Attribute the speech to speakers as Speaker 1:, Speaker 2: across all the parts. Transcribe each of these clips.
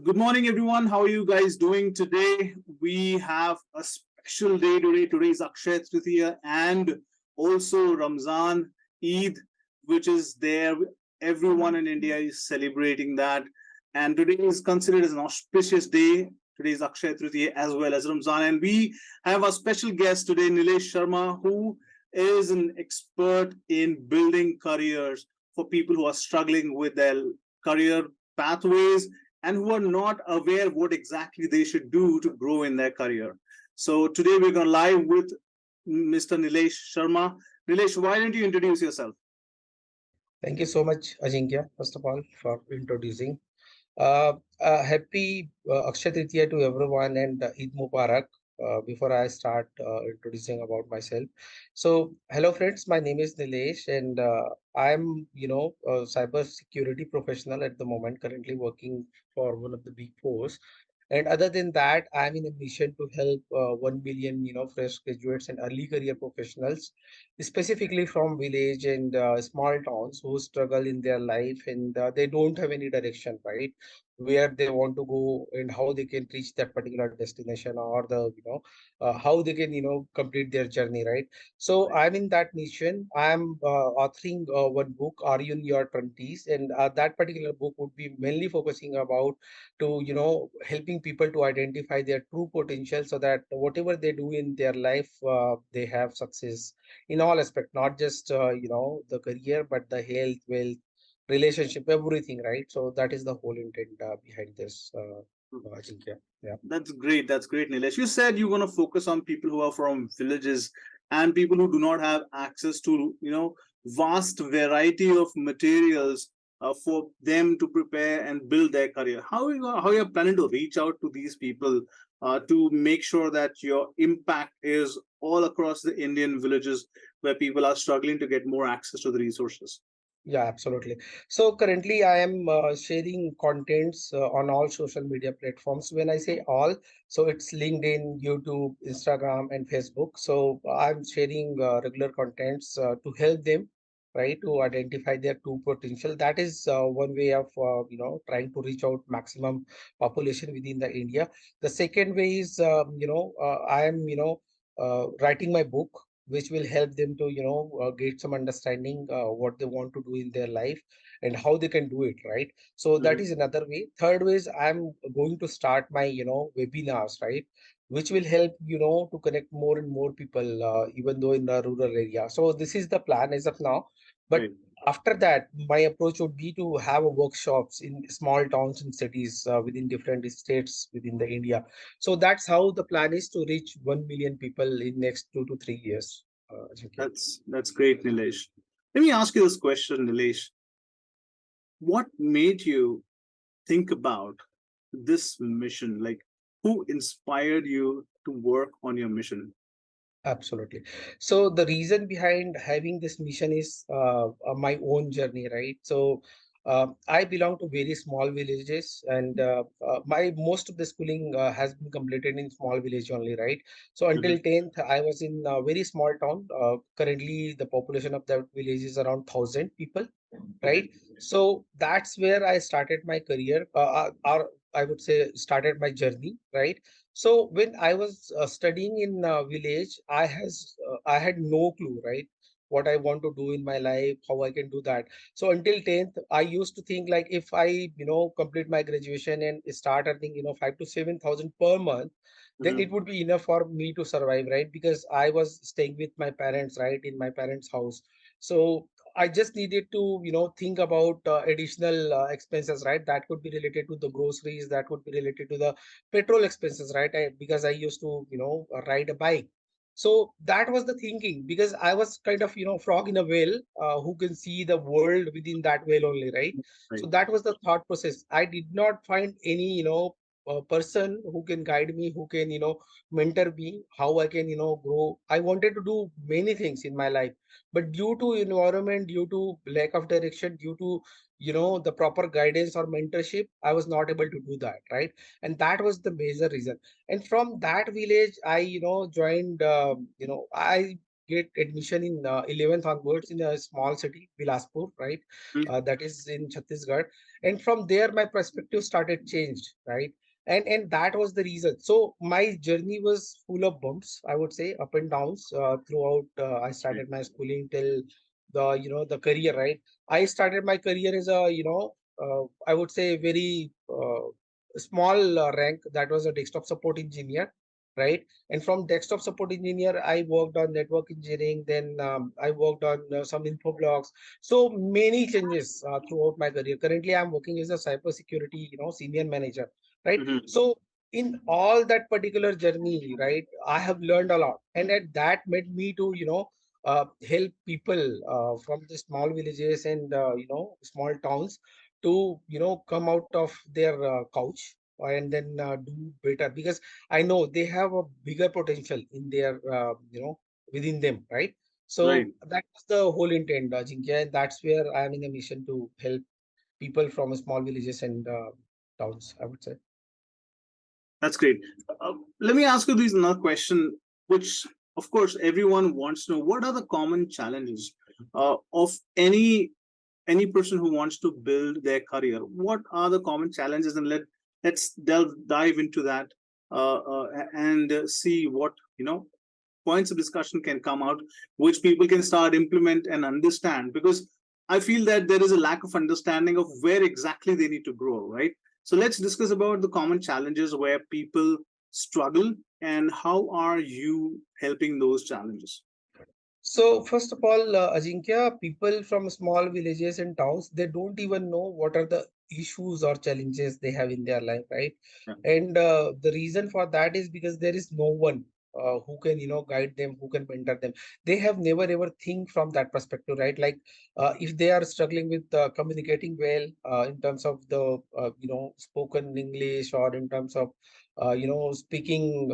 Speaker 1: Good morning, everyone. How are you guys doing today? We have a special day today. Today is Akshay Tritiya and also Ramzan Eid, which is there. Everyone in India is celebrating that. And today is considered as an auspicious day. Today is Akshay Tritiya as well as Ramzan. And we have a special guest today, Nilesh Sharma, who is an expert in building careers for people who are struggling with their career pathways and who are not aware what exactly they should do to grow in their career. So today we're going live with Mr. Nilesh Sharma. Nilesh, why don't you introduce yourself?
Speaker 2: Thank you so much, Ajinkya, first of all, for introducing. Happy Akshay Tritiya to everyone and Eid Mubarak. Before I start introducing about myself, so hello friends, my name is Nilesh, and I'm a cyber security professional at the moment, currently working for one of the big fours. And other than that, I'm in a mission to help 1 million fresh graduates and early career professionals, specifically from village and small towns who struggle in their life, and they don't have any direction, right? Where they want to go and how they can reach that particular destination, or how they can complete their journey, right? So I'm in that mission. I'm authoring one book, Are You in Your 20s? And that particular book would be mainly focusing about to helping people to identify their true potential, so that whatever they do in their life, they have success in all aspect, not just the career, but the health, wealth, relationship, everything, right? So that is the whole intent behind this, Ajinkya. Yeah.
Speaker 1: That's great. That's great, Nilesh. You said you're going to focus on people who are from villages and people who do not have access to, vast variety of materials for them to prepare and build their career. How are you planning to reach out to these people to make sure that your impact is all across the Indian villages where people are struggling to get more access to the resources?
Speaker 2: Yeah, absolutely. So currently I am sharing contents on all social media platforms. When I say all, so it's LinkedIn, YouTube, Instagram, and Facebook. So I'm sharing regular contents to help them, right, to identify their true potential. That is one way of trying to reach out maximum population within the India. The second way is I am writing my book, which will help them to get some understanding what they want to do in their life and how they can do it, right? So that
Speaker 1: Mhm.
Speaker 2: is another way. Third way is I'm going to start my webinars, right, which will help to connect more and more people, even though in the rural area. So this is the plan as of now. But
Speaker 1: Right.
Speaker 2: after that, my approach would be to have workshops in small towns and cities within different states within the India. So that's how the plan is to reach 1 million people in next 2 to 3 years. Ajinkya.
Speaker 1: That's great, Nilesh. Let me ask you this question, Nilesh. What made you think about this mission? Like, who inspired you to work on your mission?
Speaker 2: Absolutely. So the reason behind having this mission is my own journey, right? So I belong to very small villages, and my most of the schooling has been completed in small village only, right? So until
Speaker 1: Mhm.
Speaker 2: 10th, I was in a very small town. Currently, the population of that village is around 1,000 people,
Speaker 1: Okay.
Speaker 2: right? So that's where I started my career, or I would say started my journey, right? So when I was studying in village, I had no clue, right, what I want to do in my life, how I can do that. So until 10th, I used to think like if I complete my graduation and start earning 5 to 7 thousand per month, then it
Speaker 1: Mhm.
Speaker 2: would be enough for me to survive, right? Because I was staying with my parents, right, in my parents' house. So I just needed to, think about additional expenses, right? That could be related to the groceries, that could be related to the petrol expenses, right? Because I used to, ride a bike. So that was the thinking, because I was kind of, frog in a whale, who can see the world within that whale only, right? So
Speaker 1: Right.
Speaker 2: that was the thought process. I did not find any, person who can guide me, who can, mentor me, how I can, grow. I wanted to do many things in my life, but due to environment, due to lack of direction, due to the proper guidance or mentorship, I was not able to do that, right? And that was the major reason. And from that village, I joined, I get admission in 11th onwards in a small city, Bilaspur, right? That is in Chhattisgarh. And from there, my perspective started changed, right? And that was the reason. So my journey was full of bumps, I would say, up and downs throughout. I started my schooling till the career, right? I started my career as a I would say very small rank, that was a desktop support engineer, right? And from desktop support engineer, I worked on network engineering. Then I worked on some info blogs. So many changes throughout my career. Currently, I'm working as a cybersecurity, senior manager, right?
Speaker 1: Mhm.
Speaker 2: So in all that particular journey, right, I have learned a lot, and that made me to help people from the small villages and small towns to come out of their couch and then do better, because I know they have a bigger potential in their within them, right?
Speaker 1: Right.
Speaker 2: So that was the whole intent, Ajinkya, and that's where I am in a mission to help people from small villages and towns, I would say.
Speaker 1: That's great. Let me ask you this another question, which of course everyone wants to know. What are the common challenges of any person who wants to build their career? What are the common challenges? And let's dive into that and see what points of discussion can come out, which people can start implement and understand. Because I feel that there is a lack of understanding of where exactly they need to grow, right? So let's discuss about the common challenges where people struggle and how are you helping those challenges.
Speaker 2: So first of all, Ajinkya, people from small villages and towns, they don't even know what are the issues or challenges they have in their life, right?
Speaker 1: Yeah.
Speaker 2: And the reason for that is because there is no one who can, guide them, who can mentor them. They have never ever think from that perspective, right? Like if they are struggling with communicating well in terms of the, spoken English, or in terms of, speaking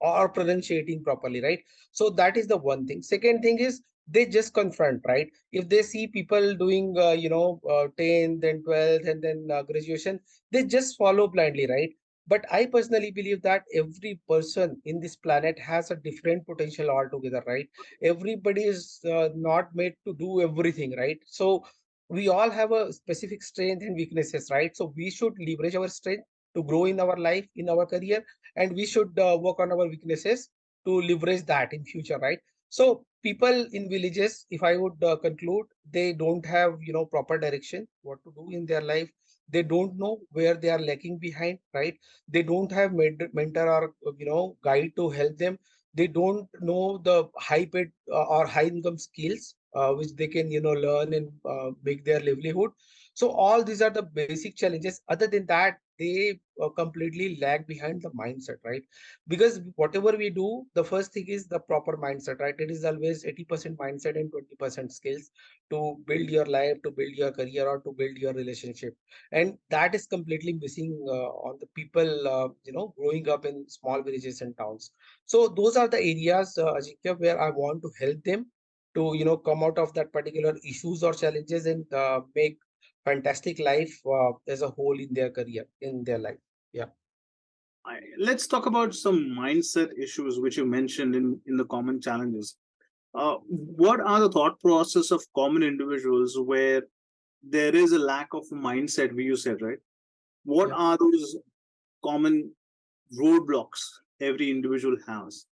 Speaker 2: or pronunciating properly, right? So that is the one thing. Second thing is they just confront, right? If they see people doing 10th and 12th and then graduation, they just follow blindly, right? But I personally believe that every person in this planet has a different potential altogether, right? Everybody is not made to do everything, right? So we all have a specific strength and weaknesses, right? So we should leverage our strength to grow in our life, in our career, and we should work on our weaknesses to leverage that in future, right? So people in villages, if I would conclude, they don't have proper direction what to do in their life. They don't know where they are lacking behind, right? They don't have mentor or guide to help them. They don't know the high paid or high income skills which they can learn and make their livelihood. So all these are the basic challenges. Other than that, they completely lag behind the mindset, right? Because whatever we do, the first thing is the proper mindset, right? It is always 80% mindset and 20% skills to build your life, to build your career, or to build your relationship. And that is completely missing on the people growing up in small villages and towns. So those are the areas, Ajinkya, where I want to help them to come out of that particular issues or challenges and make fantastic life as a whole in their career, in their life. Yeah.
Speaker 1: Let's talk about some mindset issues which you mentioned in the common challenges. What are the thought process of common individuals where there is a lack of mindset, you said, right? What
Speaker 2: Yeah.
Speaker 1: are those common roadblocks every individual has?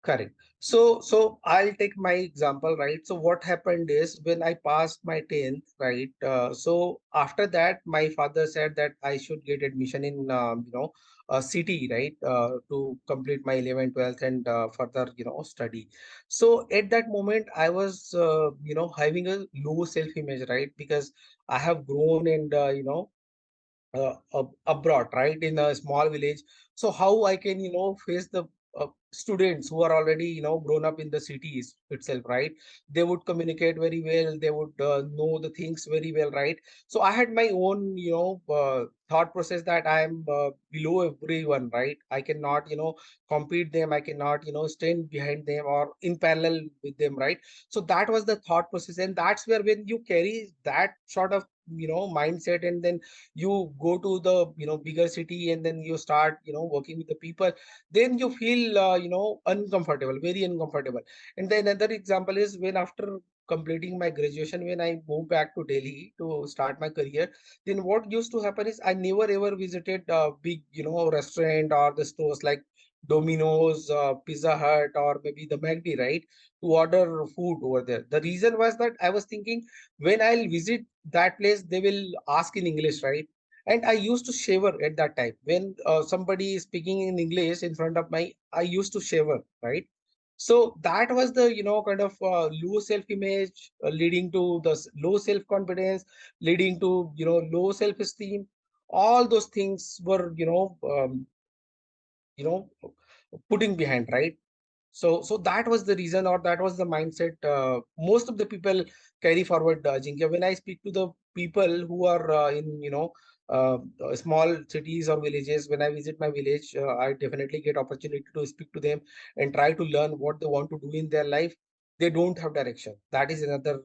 Speaker 2: Correct. So I'll take my example, right? So what happened is when I passed my 10th, right? So after that, my father said that I should get admission in, a city, right? To complete my 11th, 12th and further, study. So at that moment, I was, having a low self-image, right? Because I have grown and, abroad, right, in a small village. So how I can, face the students who are already, grown up in the cities itself, right? They would communicate very well. They would know the things very well, right? So I had my own, thought process that I am below everyone, right? I cannot, compete them. I cannot, stand behind them or in parallel with them, right? So that was the thought process, and that's where when you carry that sort of mindset, and then you go to the bigger city, and then you start working with the people, then you feel uncomfortable, very uncomfortable. And then another example is when after completing my graduation, when I moved back to Delhi to start my career, then what used to happen is I never ever visited big restaurant or the stores like Domino's, Pizza Hut, or maybe the McD, right, to order food over there. The reason was that I was thinking, when I'll visit that place, they will ask in English, right? And I used to shiver at that time when somebody is speaking in English in front of my. I used to shiver, right? So that was the kind of low self image, leading to the low self confidence, leading to low self esteem. All those things were you know putting behind, right? So that was the reason, or that was the mindset most of the people carry forward, Jinkya. When I speak to the people who are in small cities or villages, when I visit my village, I definitely get opportunity to speak to them and try to learn what they want to do in their life. They don't have direction. That is another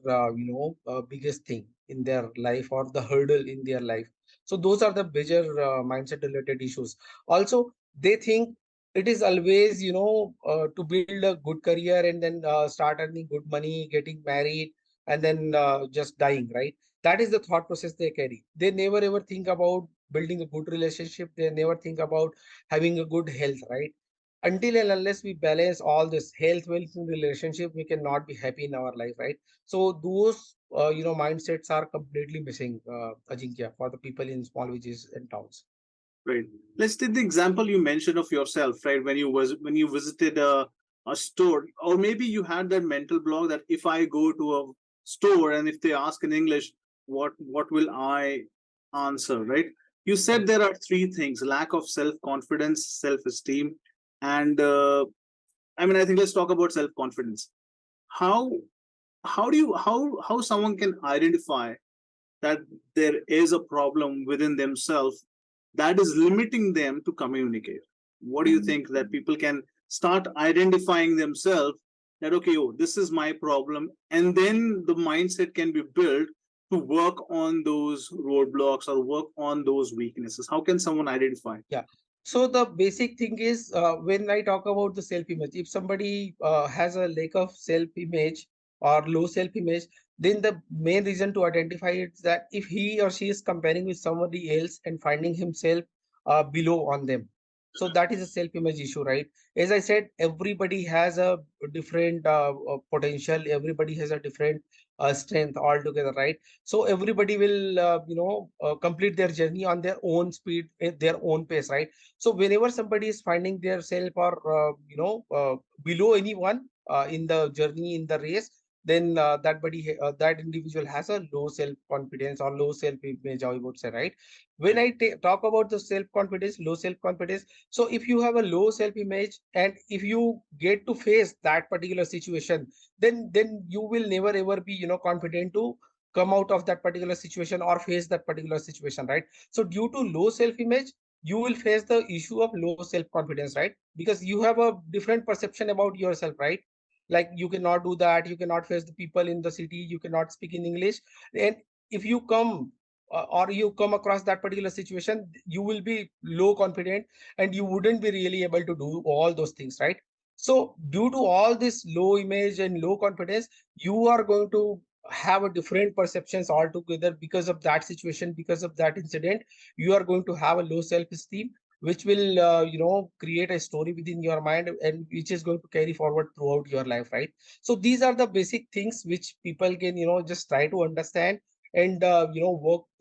Speaker 2: biggest thing in their life, or the hurdle in their life. So those are the major mindset related issues. Also, they think it is always to build a good career, and then start earning good money, getting married, and then just dying, right? That is the thought process they carry. They never ever think about building a good relationship. They never think about having a good health, right? Until and unless we balance all this health, wealth, and relationship, we cannot be happy in our life, right? So those mindsets are completely missing, Ajinkya, for the people in small villages and towns.
Speaker 1: Right. Let's take the example you mentioned of yourself, right? When you visited a store, or maybe you had that mental block that if I go to a store and if they ask in English, what will I answer, right? You said there are three things: lack of self confidence, self esteem, and I mean, I think let's talk about self confidence. How how someone can identify that there is a problem within themselves that is limiting them to communicate? What do you think that people can start identifying themselves that, okay, oh, this is my problem, and then the mindset can be built to work on those roadblocks or work on those weaknesses? How can someone identify?
Speaker 2: Yeah. So the basic thing is, when I talk about the self-image, if somebody has a lack of self-image or low self-image, then the main reason to identify it is that if he or she is comparing with somebody else and finding himself below on them. So that is a self-image issue, right? As I said, everybody has a different potential. Everybody has a different strength altogether, right? So everybody will complete their journey on their own speed, at their own pace, right? So whenever somebody is finding their self, or below anyone in the journey, in the race, then that individual has a low self confidence or low self image, I would say, right? When I talk about the self confidence, low self confidence, so if you have a low self image, and if you get to face that particular situation, then you will never ever be confident to come out of that particular situation or face that particular situation, right? So due to low self image, you will face the issue of low self confidence, right? Because you have a different perception about yourself, right? Like, you cannot do that, you cannot face the people in the city, you cannot speak in English. And if you come or you come across that particular situation, you will be low confident, and you wouldn't be really able to do all those things, right? So due to all this low image and low confidence, you are going to have a different perceptions altogether because of that situation, because of that incident. You are going to have a low self-esteem, which will create a story within your mind, and which is going to carry forward throughout your life, right? So these are the basic things which people can just try to understand, and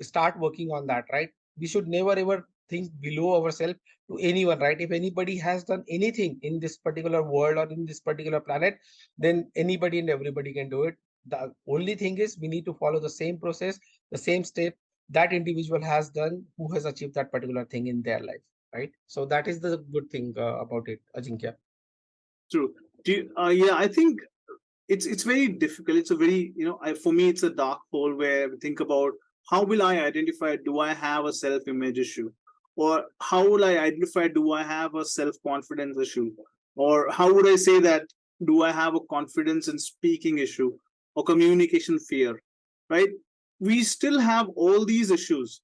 Speaker 2: start working on that, right? We should never ever think below ourselves to anyone, right? If anybody has done anything in this particular world or in this particular planet, then anybody and everybody can do it. The only thing is, we need to follow the same process, the same step that individual has done, who has achieved that particular thing in their life, right? So that is the good thing about it, Ajinkya.
Speaker 1: True. Yeah, I think it's very difficult. It's a very, for me, it's a dark hole where we think about how will I identify, do I have a self image issue, or how will I identify, do I have a self confidence issue, or how would I say that, do I have a confidence in speaking issue or communication fear, right? we still have all these issues,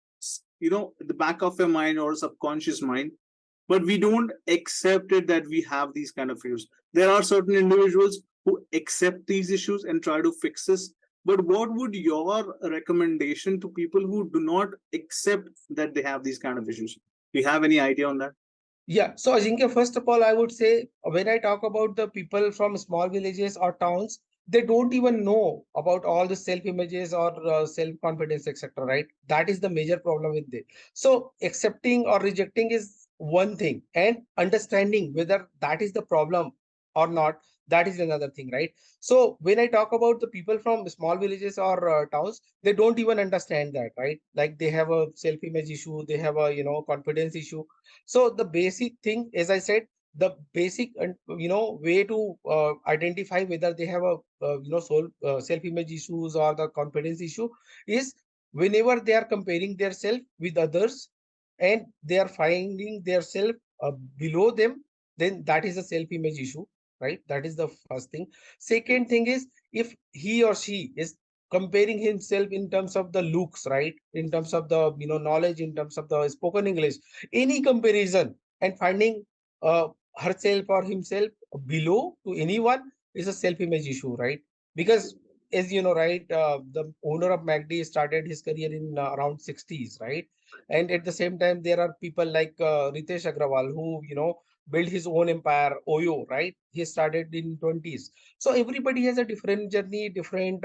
Speaker 1: at the back of your mind or subconscious mind, but we don't accept it that we have these kind of issues. There are certain individuals who accept these issues and try to fix this. But what would your recommendation to people who do not accept that they have these kind of issues? Do you have any idea on that?
Speaker 2: Yeah, so Ajinkya, first of all, I would say when I talk about the people from small villages or towns, they don't even know about all the self images or self confidence, etc. Right? That is the major problem with it. So accepting or rejecting is one thing, and understanding whether that is the problem or not, that is another thing, right? So when I talk about the people from small villages or towns, they don't even understand that, right? Like they have a self image issue, they have a confidence issue. So the basic thing, as I said, the basic way to identify whether they have a self image issues or the confidence issue is whenever they are comparing their self with others and they are finding their self below them, then that is a self image issue, right? That is the first thing. Second thing is, if he or she is comparing himself in terms of the looks, right, in terms of the knowledge, in terms of the spoken English, any comparison, and finding herself or himself below to anyone is a self-image issue, right? Because as you know, right, the owner of MACD started his career in around 60s, right? And at the same time, there are people like Ritesh Agrawal who, built his own empire, Oyo, right? He started in 20s. So everybody has a different journey, different,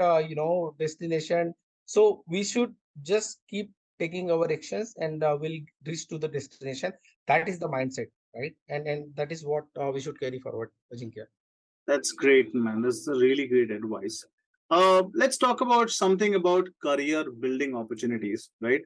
Speaker 2: destination. So we should just keep taking our actions and we'll reach to the destination. That is the mindset, right? And that is what we should carry forward, Ajinkya.
Speaker 1: That's great, man. That's a really great advice. Let's talk about something about career building opportunities, right?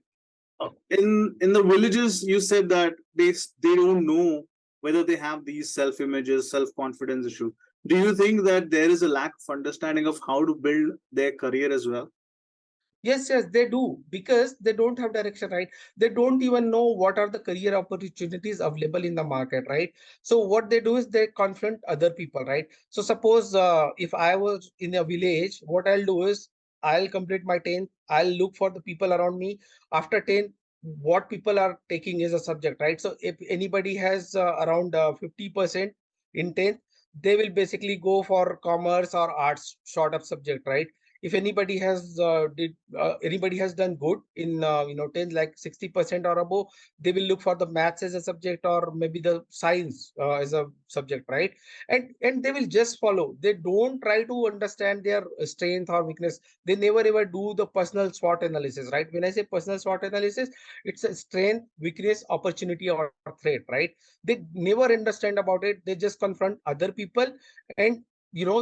Speaker 1: In the villages, you said that they don't know whether they have these self images, self confidence issue. Do you think that there is a lack of understanding of how to build their career as well?
Speaker 2: Yes, yes, they do, because they don't have direction, right? They don't even know what are the career opportunities available in the market, right? So what they do is they confront other people, right? So suppose if I was in a village, what I'll do is I'll complete my 10th, I'll look for the people around me. After 10, what people are taking is a subject, right? So if anybody has around 50% in 10th, they will basically go for commerce or arts sort of subject, right? If anybody has done good in 10, like 60% or above, they will look for the maths as a subject or maybe the science as a subject, right? And they will just follow. They don't try to understand their strength or weakness. They never ever do the personal SWOT analysis, right? When I say personal SWOT analysis, it's a strength, weakness, opportunity, or threat, right? They never understand about it. They just confront other people and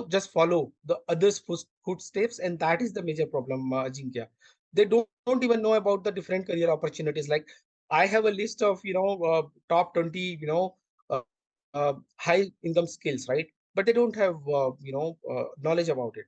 Speaker 2: just follow the others footsteps, and that is the major problem, Ajinkya. They don't even know about the different career opportunities. Like, I have a list of top 20 high income skills, right? But they don't have knowledge about it.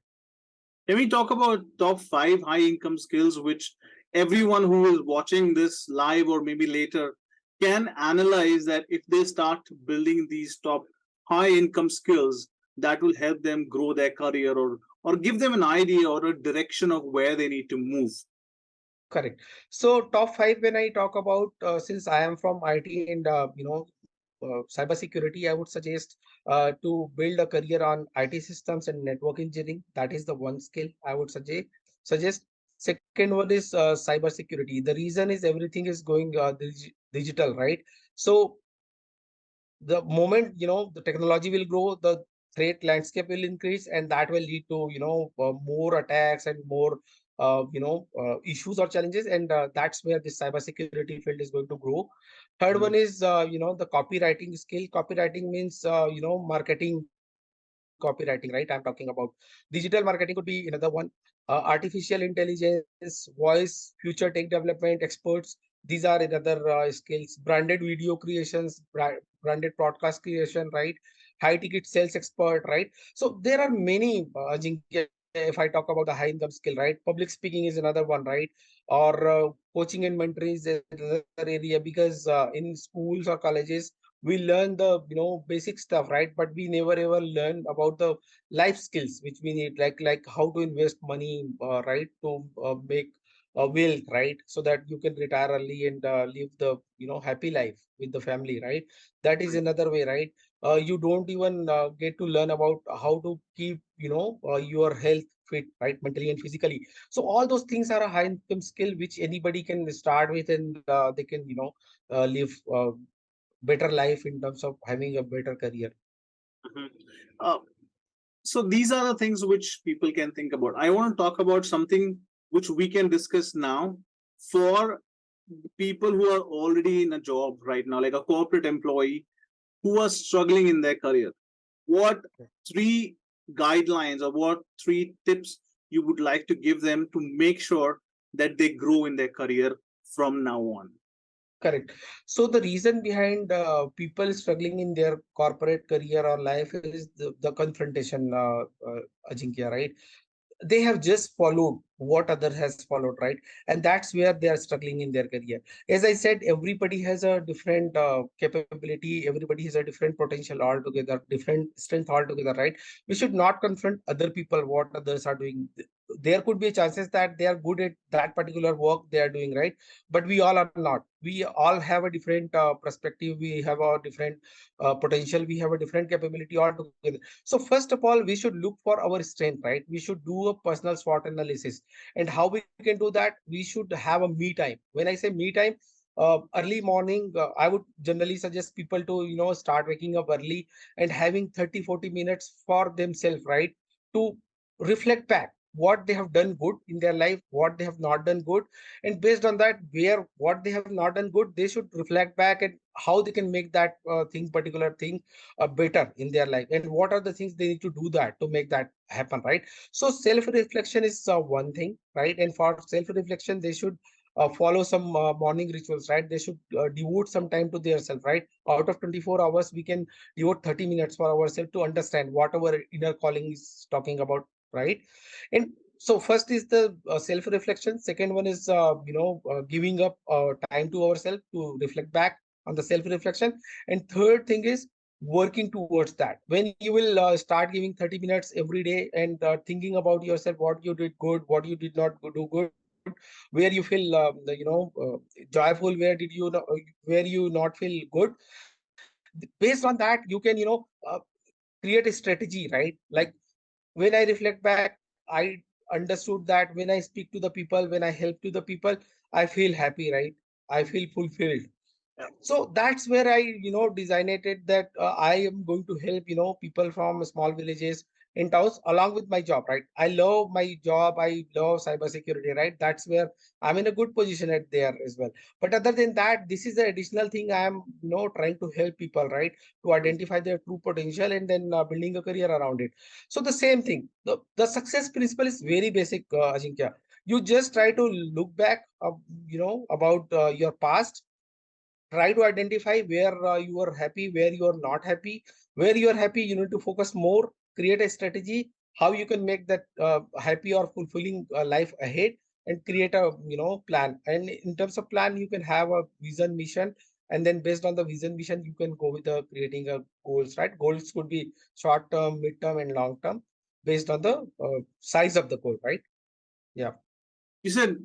Speaker 1: Can we talk about top five high income skills which everyone who is watching this live or maybe later can analyze, that if they start building these top high income skills, that will help them grow their career, or give them an idea or a direction of where they need to move?
Speaker 2: Correct. So top five, when I talk about, since I am from IT and cybersecurity, I would suggest to build a career on IT systems and network engineering. That is the one skill I would suggest. Second one is cybersecurity. The reason is everything is going digital, right? So the moment the technology will grow, the threat landscape will increase, and that will lead to more attacks and more issues or challenges, and that's where the cybersecurity field is going to grow. Third one
Speaker 1: Mhm.
Speaker 2: is the copywriting skill. Copywriting means marketing copywriting, right? I'm talking about digital marketing could be another one. Artificial intelligence, voice, future tech development, experts, these are another skills. Branded video creations, branded podcast creation, right? High ticket sales expert, right? So there are many, Ajinkya, if I talk about the high income skill, right? Public speaking is another one, right? Or coaching and mentoring is another area, because in schools or colleges we learn the basic stuff, right? But we never ever learn about the life skills which we need, like how to invest money, right, to make wealth, right? So that you can retire early and live the happy life with the family, right? That is another way, right? You don't even get to learn about how to keep your health fit, right, mentally and physically. So all those things are a high income skill which anybody can start with, and they can live better life in terms of having a better career.
Speaker 1: Mhm. Uh, so these are the things which people can think about. I want to talk about something which we can discuss now for people who are already in a job right now, like a corporate employee who are struggling in their career. What three guidelines or what three tips you would like to give them to make sure that they grow in their career from now on?
Speaker 2: Correct. So the reason behind people struggling in their corporate career or life is the confrontation, Ajinkya, right? They have just followed what other has followed, right? And that's where they are struggling in their career. As I said, everybody has a different capability, everybody has a different potential altogether, different strength altogether, right? We should not confront other people what others are doing. There could be chances that they are good at that particular work they are doing, right? But we all are not. We all have a different perspective, we have a different potential, we have a different capability altogether. So first of all, we should look for our strength, right? We should do a personal SWOT analysis. And how we can do that? We should have a me time. When I say me time, early morning, I would generally suggest people to, start waking up early and having 30-40 minutes for themselves, right? To reflect back what they have done good in their life, what they have not done good. And based on that, where what they have not done good, they should reflect back and how they can make that particular thing better in their life, and what are the things they need to do that to make that happen, right? So self reflection is one thing, right? And for self reflection they should follow some morning rituals, right? They should devote some time to their self, right? Out of 24 hours we can devote 30 minutes for ourselves to understand what our inner calling is talking about, right? And so first is the self reflection, second one is giving up time to ourselves to reflect back on the self reflection, and third thing is working towards that. When you will start giving 30 minutes every day and thinking about yourself, what you did good, what you did not do good, where you feel joyful, where did you where you not feel good. Based on that you can create a strategy, right? Like when I reflect back, I understood that when I speak to the people, when I help to the people, I feel happy, right? I feel fulfilled.
Speaker 1: Yeah.
Speaker 2: So that's where I designated that I am going to help people from small villages in towns along with my job, right? I love my job, I love cybersecurity, right? That's where I'm in a good position at there as well. But other than that, this is the additional thing I am trying to help people, right? To identify their true potential and then building a career around it. So the same thing, the success principle is very basic, Ajinkya. You just try to look back about your past. Try to identify where you are happy, where you are not happy. Where you are happy, you need to focus more. Create a strategy how you can make that happy or fulfilling life ahead, and create a plan. And in terms of plan, you can have a vision, mission, and then based on the vision, mission, you can go with creating a goals, right? Goals could be short term, mid term, and long term, based on the size of the goal, right? Yeah.
Speaker 1: You said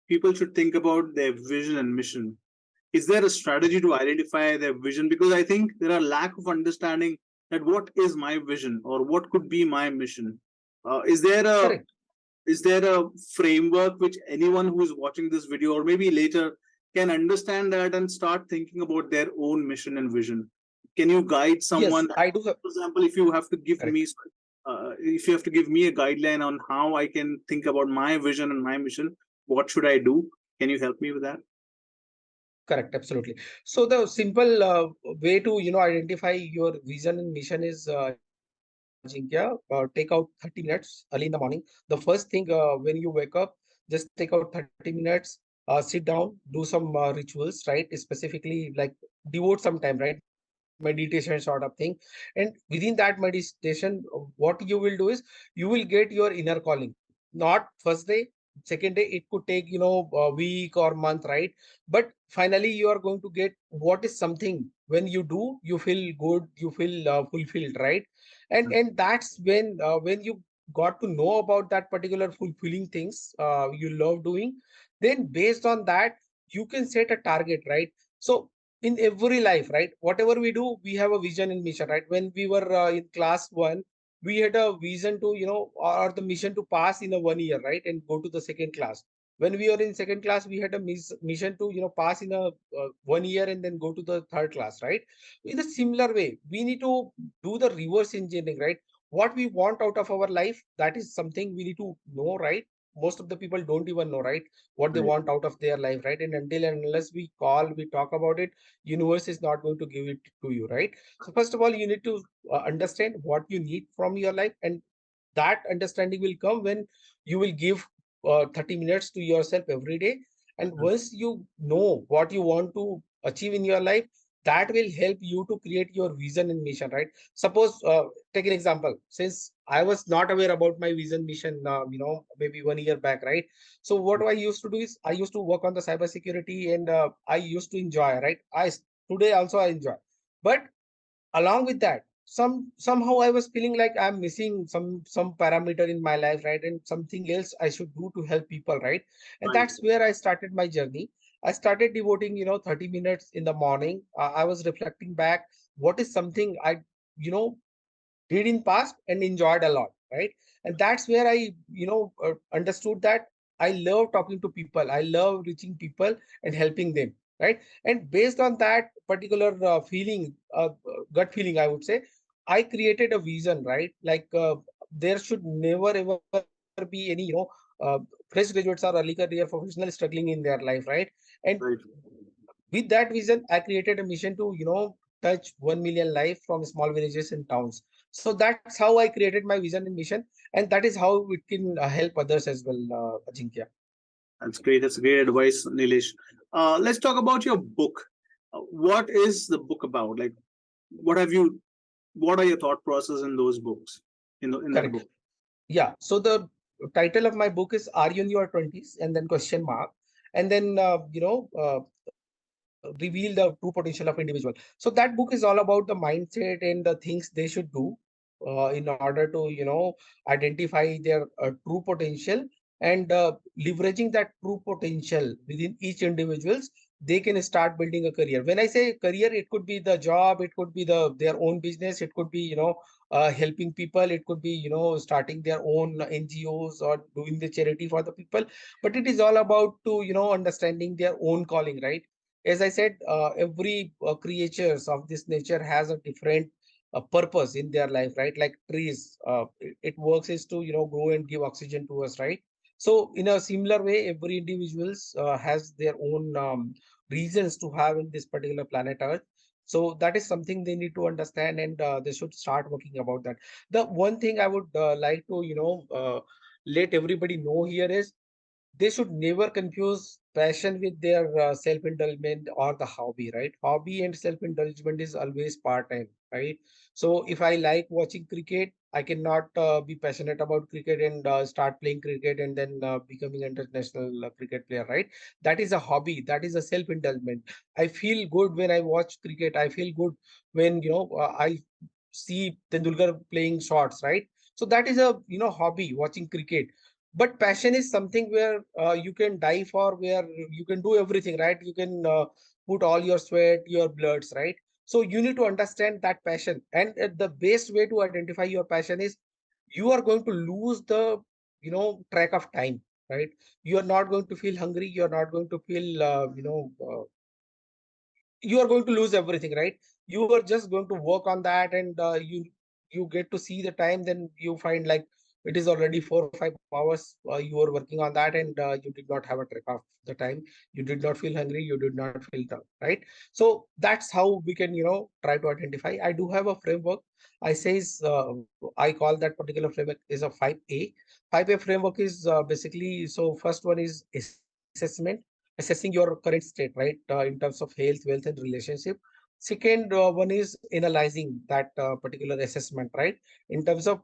Speaker 1: people should think about their vision and mission. Is there a strategy to identify their vision? Because I think there are lack of understanding that what is my vision or what could be my mission. Is there a
Speaker 2: Correct.
Speaker 1: is there a framework which anyone who is watching this video or maybe later can understand that and start thinking about their own mission and vision? Can you guide
Speaker 2: Yes,
Speaker 1: someone?
Speaker 2: I do have.
Speaker 1: For example, if you have to give me
Speaker 2: Correct.
Speaker 1: if you have to give me a guideline on how I can think about my vision and my mission, what should I do? Can you help me with that?
Speaker 2: Correct, absolutely. So the simple way to identify your vision and mission is, Ajinkya, take out 30 minutes early in the morning. The first thing when you wake up, just take out 30 minutes, sit down, do some rituals, right? Specifically, like devote some time, right? Meditation sort of thing. And within that meditation, what you will do is you will get your inner calling. Not first day, second day, it could take a week or month, right? But finally you are going to get what is something when you do you feel good, you feel fulfilled, right? And that's when you got to know about that particular fulfilling things you love doing, then based on that, you can set a target, right? So in every life, right, whatever we do, we have a vision and mission, right? When we were in class one, we had a vision to, or the mission to pass in a 1 year, right, and go to the second class. When we were in second class, we had a mission to, pass in a 1 year and then go to the third class, right? In a similar way, we need to do the reverse engineering, right? What we want out of our life, that is something we need to know, right? Most of the people don't even know, right, what they
Speaker 1: Right.
Speaker 2: want out of their life, right? And until and unless we talk about it, universe is not going to give it to you, right? So first of all, you need to understand what you need from your life, and that understanding will come when you will give 30 minutes to yourself every day. And
Speaker 1: Mhm.
Speaker 2: once you know what you want to achieve in your life, that will help you to create your vision and mission, right? Suppose, take an example. Since I was not aware about my vision mission, maybe 1 year back, right? So what I used to do is I used to work on the cybersecurity, and I used to enjoy, right? Today also I enjoy, but along with that, somehow I was feeling like I'm missing some parameter in my life, right? And something else I should do to help people, right? And
Speaker 1: Right.
Speaker 2: that's where I started my journey. I started devoting 30 minutes in the morning. I was reflecting back, what is something I you know did in past and enjoyed a lot, right? And that's where I understood that I love talking to people, I love reaching people and helping them, right? And based on that particular feeling, gut feeling, I would say, I created a vision, right? Like, there should never ever be any uh, fresh graduates or early career professionals struggling in their life, right? And
Speaker 1: Right.
Speaker 2: with that vision, I created a mission to, touch 1 million life from small villages and towns. So that's how I created my vision and mission. And that is how it can help others as well, Ajinkya.
Speaker 1: That's great. That's great advice, Nilesh. Let's talk about your book. What is the book about? Like, what have you? What are your thought process in those books? In that
Speaker 2: Correct.
Speaker 1: book.
Speaker 2: Yeah. So the title of my book is Are You in Your 20s? And then question mark. And then, reveal the true potential of individual. So that book is all about the mindset and the things they should do in order to, identify their true potential, and leveraging that true potential within each individuals, they can start building a career. When I say career, it could be the job, it could be their own business, it could be, helping people, it could be, starting their own NGOs or doing the charity for the people. But it is all about to, understanding their own calling, right? As I said, every creatures of this nature has a different purpose in their life, right? Like trees, it works is to, grow and give oxygen to us, right? So in a similar way, every individuals has their own reasons to have in this particular planet Earth. So that is something they need to understand, and they should start working about that. The one thing I would like to, let everybody know here is they should never confuse passion with their self-indulgence or the hobby, right? Hobby and self-indulgence is always part-time, right? So if I like watching cricket, I cannot be passionate about cricket and start playing cricket and then becoming an international cricket player, right? That is a hobby, that is a self-indulgence. I feel good when I watch cricket, I feel good when, I see Tendulkar playing shots, right? So that is a, hobby, watching cricket. But passion is something where you can die for, where you can do everything, right? You can put all your sweat, your bloods, right? So you need to understand that passion, and the best way to identify your passion is you are going to lose the, track of time, right? You are not going to feel hungry, you are not going to feel you are going to lose everything, right? You are just going to work on that, and you get to see the time, then you find like it is already 4 or 5 hours you are working on that, and you did not have a track of the time. You did not feel hungry, you did not feel tough, right? So that's how we can, try to identify. I do have a framework. I says, I call that particular framework is a 5A. 5A framework is basically, so first one is assessment, assessing your current state, right? In terms of health, wealth, and relationship. Second one is analyzing that particular assessment, right? In terms of,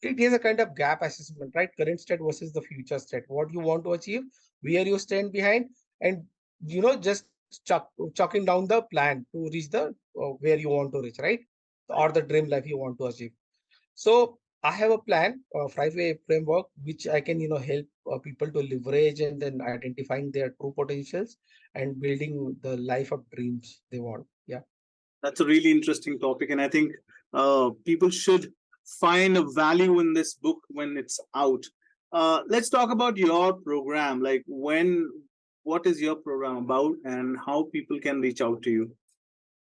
Speaker 2: it is a kind of gap assessment, right? Current state versus the future state. What you want to achieve, where you stand behind, and just chucking down the plan to reach the where you want to reach, right? Or
Speaker 1: Right.
Speaker 2: the dream life you want to achieve. So I have a plan, a 5A framework, which I can, help people to leverage and then identifying their true potentials and building the life of dreams they want. Yeah.
Speaker 1: That's a really interesting topic, and I think people should find a value in this book when it's out. Let's talk about your program. Like, what is your program about, and how people can reach out to you?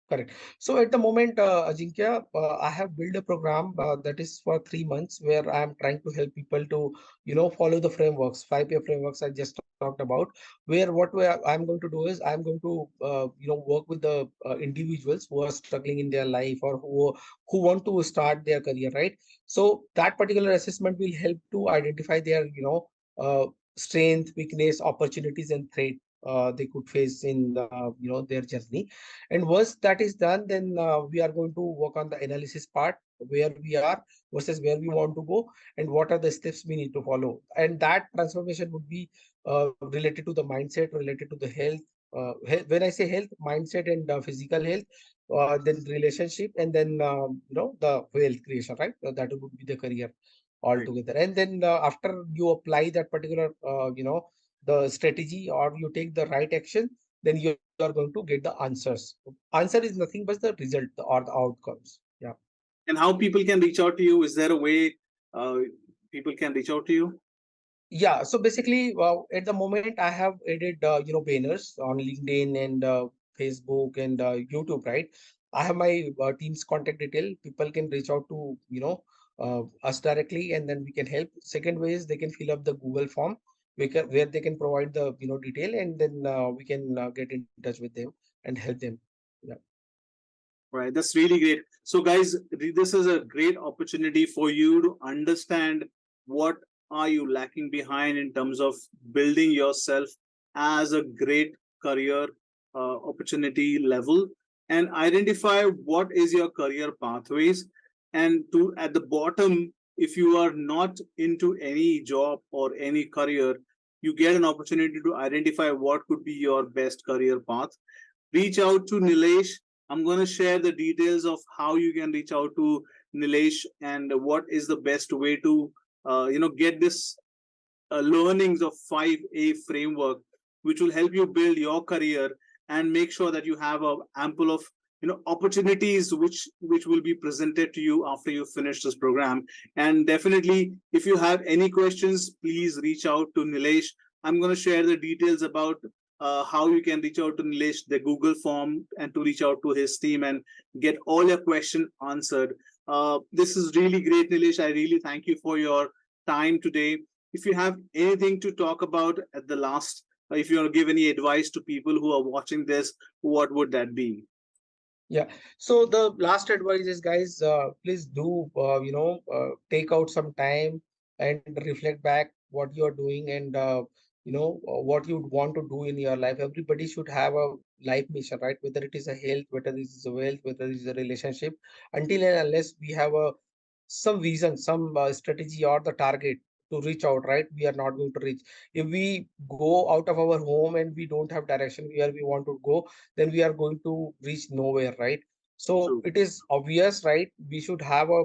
Speaker 2: Correct. So at the moment, Ajinkya, I have built a program that is for 3 months where I am trying to help people to, follow the frameworks, 5 year frameworks I just talked about. Where I'm going to do is I'm going to, work with the individuals who are struggling in their life or who want to start their career, right? So that particular assessment will help to identify their, strength, weakness, opportunities, and threat they could face in, their journey. And once that is done, then we are going to work on the analysis part, where we are versus where we want to go, and what are the steps we need to follow. And that transformation would be related to the mindset, related to the health. When I say health, mindset and physical health, then relationship, and then the wealth creation, right? That would be the career
Speaker 1: Right.
Speaker 2: altogether. And then after you apply that particular, the strategy, or you take the right action, then you are going to get the answers. Answer is nothing but the result or the outcomes. Yeah.
Speaker 1: And how people can reach out to you? Is there a way uh, people can reach out to you?
Speaker 2: Yeah. So basically, at the moment, I have added, banners on LinkedIn and Facebook and YouTube, right? I have my team's contact detail. People can reach out to, us directly, and then we can help. Second way is they can fill up the Google form, where they can provide the, detail, and then we can get in touch with them and help them. Yeah.
Speaker 1: Right, that's really great. So, guys, this is a great opportunity for you to understand what are you lacking behind in terms of building yourself as a great career opportunity level, and identify what is your career pathways. And to at the bottom, if you are not into any job or any career, you get an opportunity to identify what could be your best career path. Reach out to Nilesh. I'm going to share the details of how you can reach out to Nilesh and what is the best way to get this learnings of 5A framework, which will help you build your career and make sure that you have a ample of opportunities which will be presented to you after you finish this program. And definitely, if you have any questions, please reach out to Nilesh. I'm going to share the details about how you can reach out to Nilesh, the Google form, and to reach out to his team and get all your question answered. This is really great, Nilesh. I really thank you for your time today. If you have anything to talk about at the last, if you want to give any advice to people who are watching this, what would that be?
Speaker 2: Yeah. So the last advice is, guys, please do, take out some time and reflect back what you're doing, and, what you want to do in your life. Everybody should have a life mission, right? Whether it is a health, whether it is a wealth, whether it is a relationship. Until and unless we have some vision, some strategy or the target to reach out, right? We are not going to reach. If we go out of our home and we don't have direction where we want to go, then we are going to reach nowhere, right? So
Speaker 1: True.
Speaker 2: it is obvious, right? We should have a,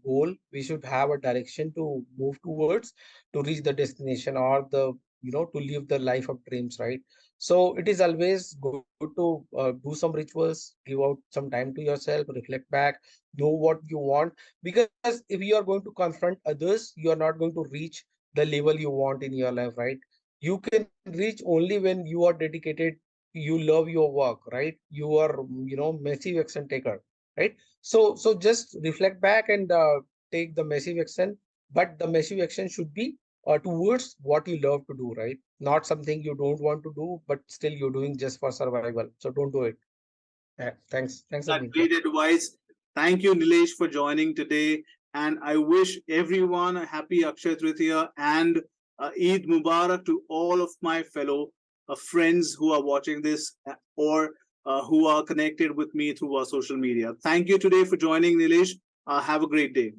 Speaker 2: goal. We should have a direction to move towards to reach the destination, or the, to live the life of dreams, right? So it is always good to do some rituals, give out some time to yourself, reflect back, know what you want. Because if you are going to confront others, you are not going to reach the level you want in your life, right? You can reach only when you are dedicated, you love your work, right? You are, massive action taker, right? So just reflect back and take the massive action, but the massive action should be towards what you love to do, right? Not something you don't want to do, but still you're doing just for survival. So don't do it. Yeah, thanks,
Speaker 1: That
Speaker 2: Ajinkya.
Speaker 1: great advice. Thank you, Nilesh, for joining today. And I wish everyone a happy Akshay Tritiya and Eid Mubarak to all of my fellow friends who are watching this or who are connected with me through our social media. Thank you today for joining, Nilesh. Have a great day.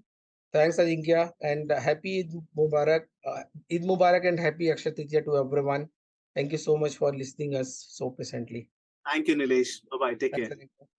Speaker 2: Thanks, Ajinkya, and happy Eid Mubarak. Eid Mubarak and happy Akshay Tritiya to everyone. Thank you so much for listening us so patiently.
Speaker 1: Thank you, Nilesh. Bye bye. Take
Speaker 2: Thanks,
Speaker 1: care.
Speaker 2: Ajinkya.